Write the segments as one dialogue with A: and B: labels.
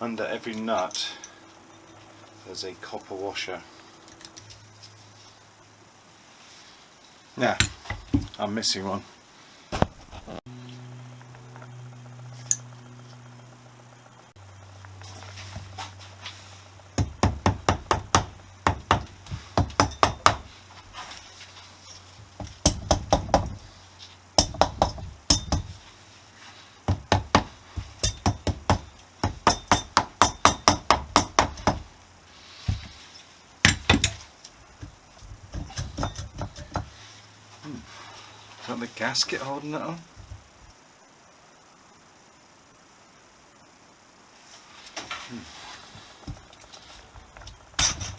A: under every nut there's a copper washer. Yeah, I'm missing one. Is that the gasket holding it on?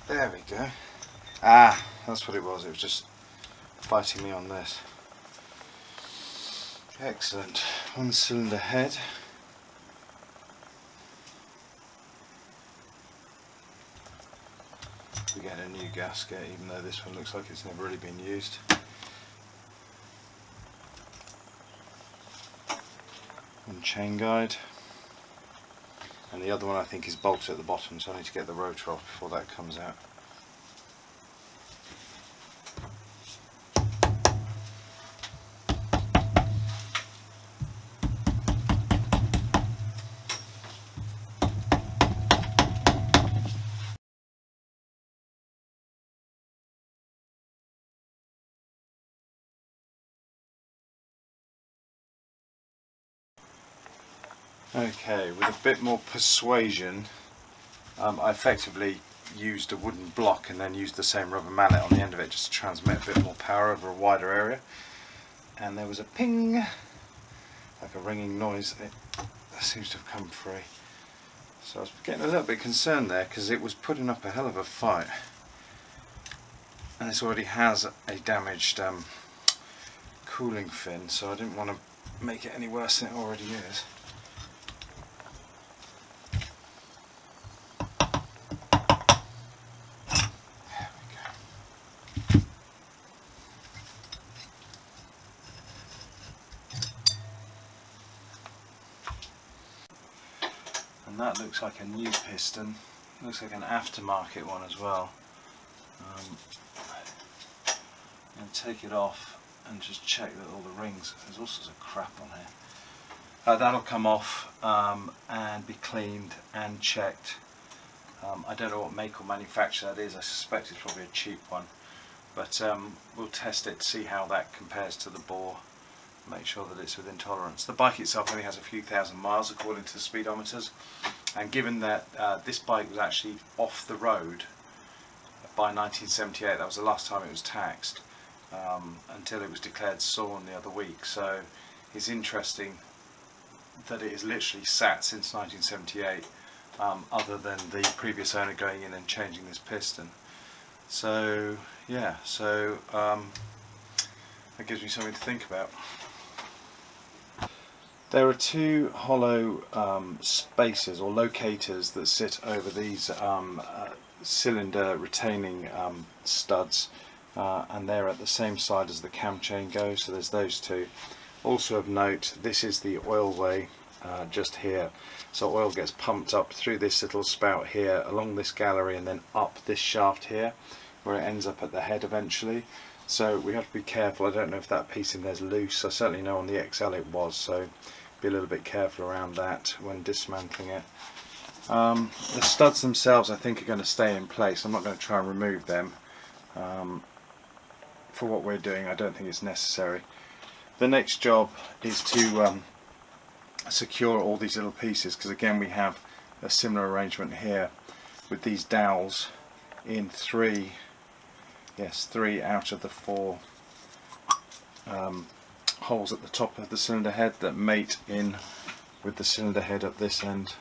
A: There we go. Ah, that's what it was. It was just fighting me on this. Excellent. One cylinder head. We get a new gasket, even though this one looks like it's never really been used. One chain guide, and the other one I think is bolted at the bottom, so I need to get the rotor off before that comes out. Okay, with a bit more persuasion, I effectively used a wooden block and then used the same rubber mallet on the end of it just to transmit a bit more power over a wider area. And there was a ping, like a ringing noise. It seems to have come free. So I was getting a little bit concerned there because it was putting up a hell of a fight. And this already has a damaged cooling fin, so I didn't want to make it any worse than it already is. And that looks like a new piston. Looks like an aftermarket one as well. I'm going to take it off and just check that all the rings, there's all sorts of crap on here. That'll come off and be cleaned and checked. I don't know what make or manufacturer that is. I suspect it's probably a cheap one, but we'll test it to see how that compares to the bore, make sure that it's within tolerance. The bike itself only has a few thousand miles according to the speedometers, and given that this bike was actually off the road by 1978, that was the last time it was taxed, until it was declared sawn the other week. So it's interesting that it has literally sat since 1978, other than the previous owner going in and changing this piston. So yeah, so that gives me something to think about. There are two hollow spacers or locators that sit over these cylinder retaining studs, and they're at the same side as the cam chain goes, so there's those two. Also of note, this is the oil way just here, so oil gets pumped up through this little spout here, along this gallery, and then up this shaft here, where it ends up at the head eventually. So we have to be careful. I don't know if that piece in there's loose. I certainly know on the XL it was, so be a little bit careful around that when dismantling it. The studs themselves I think are going to stay in place. I'm not going to try and remove them. For what we're doing, I don't think it's necessary. The next job is to secure all these little pieces, because again we have a similar arrangement here with these dowels in three out of the four holes at the top of the cylinder head that mate in with the cylinder head at this end.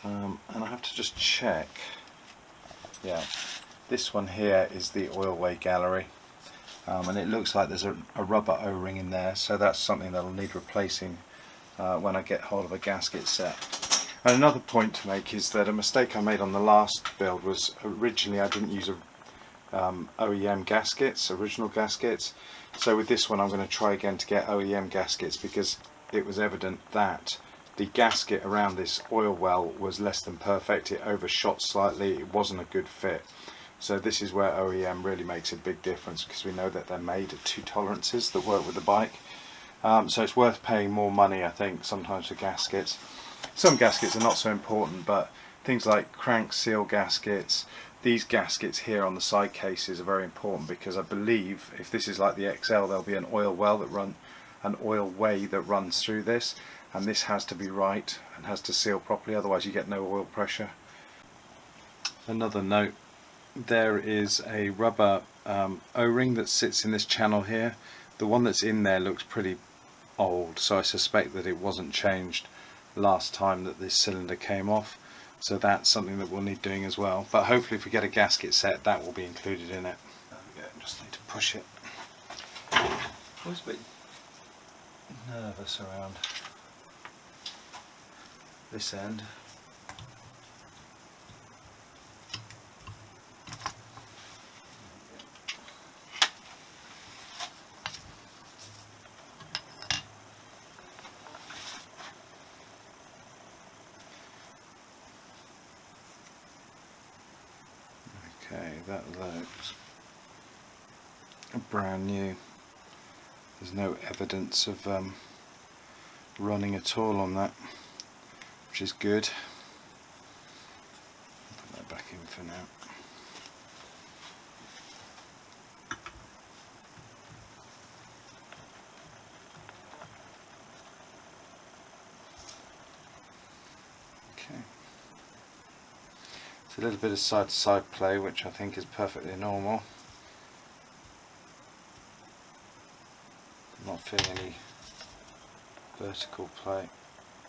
A: And I have to just check, yeah, this one here is the oil way gallery, and it looks like there's a rubber O-ring in there, so that's something that'll need replacing when I get hold of a gasket set. And another point to make is that a mistake I made on the last build was originally I didn't use OEM gaskets, original gaskets. So with this one I'm going to try again to get OEM gaskets, because it was evident that the gasket around this oil well was less than perfect. It overshot slightly, it wasn't a good fit. So this is where OEM really makes a big difference, because we know that they're made at 2 tolerances that work with the bike. So it's worth paying more money, I think, sometimes for gaskets. Some gaskets are not so important, but things like crank seal gaskets, these gaskets here on the side cases are very important, because I believe if this is like the XL, there'll be an oil way that runs through this, and this has to be right and has to seal properly, otherwise you get no oil pressure. Another note, there is a rubber O-ring that sits in this channel here. The one that's in there looks pretty old, so I suspect that it wasn't changed last time that this cylinder came off, so that's something that we'll need doing as well. But hopefully if we get a gasket set, that will be included in it. There we go, just need to push it. Always a bit nervous around this end. Okay, that looks brand new. There's no evidence of running at all on that, which is good. Put that back in for now. Okay. It's a little bit of side-to-side play, which I think is perfectly normal. I'm not feeling any vertical play.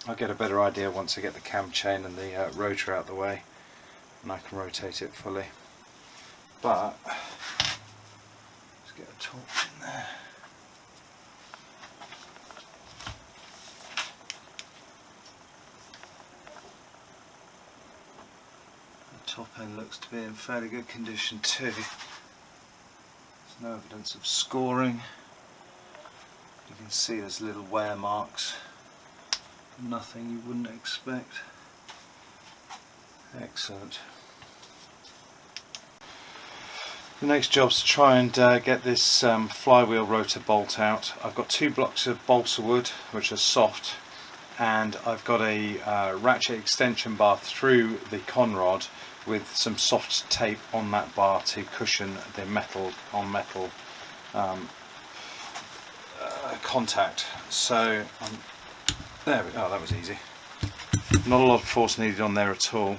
A: I'll get a better idea once I get the cam chain and the rotor out of the way, and I can rotate it fully. But let's get a torque in there. The top end looks to be in fairly good condition too. There's no evidence of scoring. You can see there's little wear marks. Nothing you wouldn't expect. Excellent. The next job's to try and get this flywheel rotor bolt out. I've got 2 blocks of balsa wood which are soft, and I've got a ratchet extension bar through the conrod with some soft tape on that bar to cushion the metal on metal contact. So there we go. Oh, that was easy. Not a lot of force needed on there at all.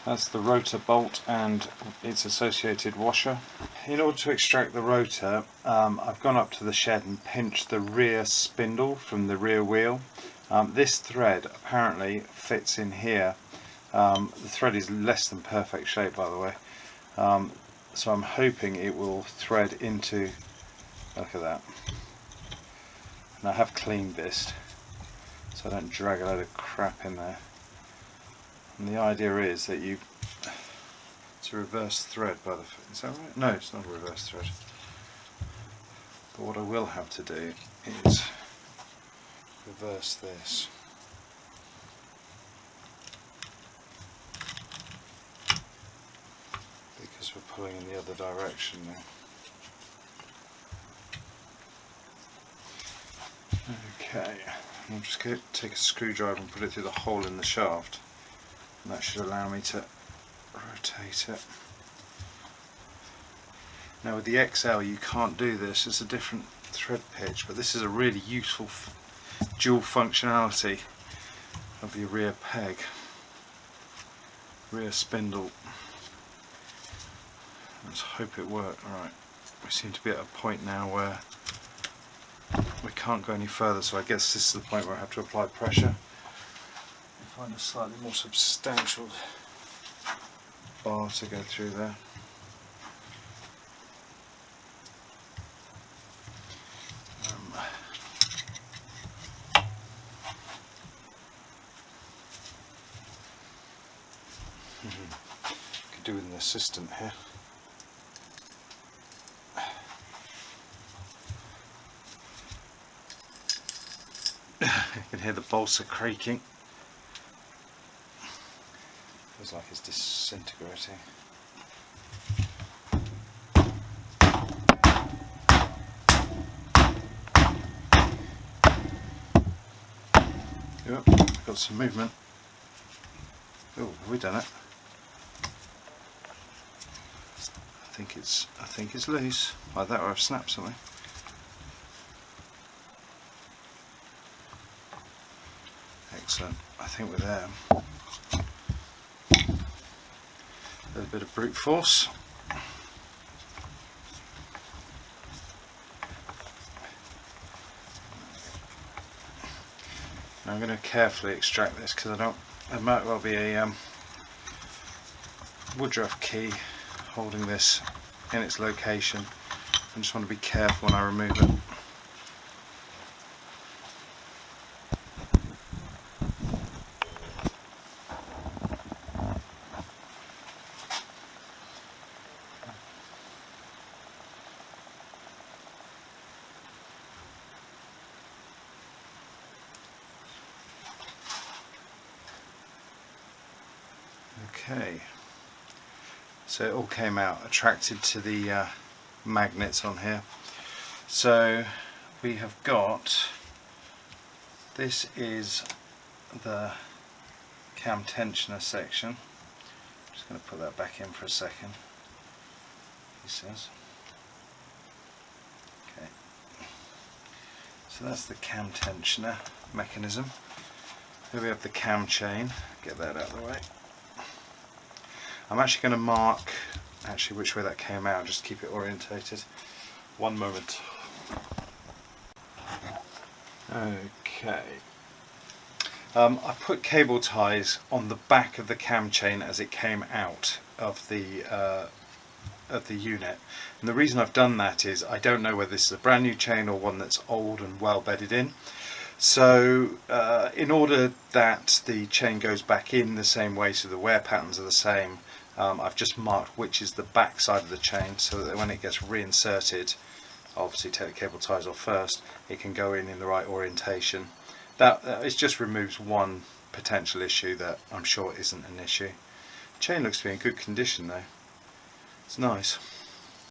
A: That's the rotor bolt and its associated washer. In order to extract the rotor, I've gone up to the shed and pinched the rear spindle from the rear wheel. This thread apparently fits in here. The thread is less than perfect shape, by the way. So I'm hoping it will thread into, look at that. And I have cleaned this, so I don't drag a load of crap in there. And the idea is that it's a reverse thread by the, is that right? No, it's not a reverse thread. But what I will have to do is reverse this. Because we're pulling in the other direction now. Okay, I'm just going to take a screwdriver and put it through the hole in the shaft, and that should allow me to rotate it. Now with the XL you can't do this, it's a different thread pitch, but this is a really useful dual functionality of your rear peg, rear spindle. Let's hope it worked. Alright, we seem to be at a point now where we can't go any further, so I guess this is the point where I have to apply pressure. Find a slightly more substantial bar to go through there. Could do with an assistant here. You can hear the balsa creaking. Feels like it's disintegrating. Yep, got some movement. Oh, have we done it? I think it's loose. Like that, or I've snapped something. Excellent. I think we're there. A little bit of brute force. Now I'm going to carefully extract this because there might well be a woodruff key holding this in its location. I just want to be careful when I remove it. Okay, so it all came out, attracted to the magnets on here. So we have got, this is the cam tensioner section. I'm just going to put that back in for a second, he says. Okay, so that's the cam tensioner mechanism. Here we have the cam chain, get that out of the way. I'm actually going to mark which way that came out, just to keep it orientated. One moment. Okay. I put cable ties on the back of the cam chain as it came out of the unit, and the reason I've done that is I don't know whether this is a brand new chain or one that's old and well bedded in. So in order that the chain goes back in the same way, so the wear patterns are the same, I've just marked which is the back side of the chain, so that when it gets reinserted, obviously take the cable ties off first, it can go in the right orientation. That it just removes one potential issue that I'm sure isn't an issue. Chain looks to be in good condition though. It's nice.